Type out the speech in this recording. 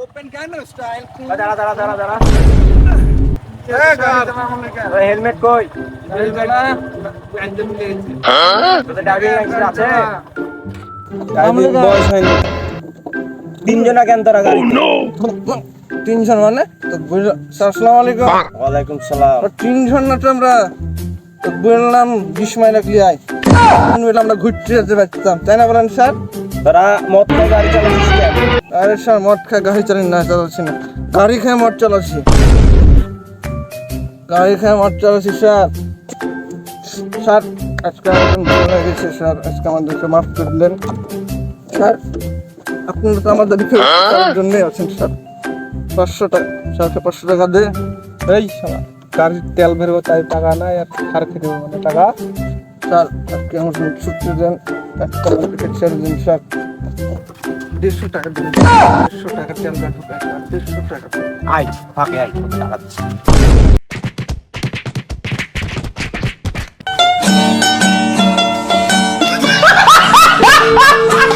Open কেন style দাঁড়া helmet কই তোদের ড্রাইভিং লাইসেন্স আছে? ড্রাইভিং বয়স হয়নি। তিনজনা কেন তোরা গাড়ি? তিনজন মানে তো আসসালামু আলাইকুম। ওয়ালাইকুম সালাম। তিনজন না তো আমরা তো বললাম 20 মাইল ক্লিয়ার আমরা ঘুরতে যেতে পারতাম, তাই না বলেন স্যার? তোরা মদ খেয়ে গাড়ি চালাচ্ছিস কেন? আরে স্যার মদ খায় গাড়ি চালাচ্ছি না, গাড়ি খেয়ে মদ চালাচ্ছি। স্যার স্যার আজকে একদম ভুল হয়ে গেছে স্যার, আজকে আমাদেরকে মাফ করে দিলেন স্যার। আপনারা তো আমাদের জন্যই আছেন স্যার। 500 টাকা স্যারকে 500 টাকা দে। এই শালা গাড়ির তেল ভরবো তাই টাকা নাই, আর সার খেতে হবে মানে টাকা। স্যার আজকে আমার ছুটি দেন, একটা টিকিট ছেড়ে দিন স্যার। 150 টাকা দিন, 150 টাকা তেল ঢুকায় স্যার, 150 টাকা। আয় ফাঁকে আয় টাকা দিচ্ছি।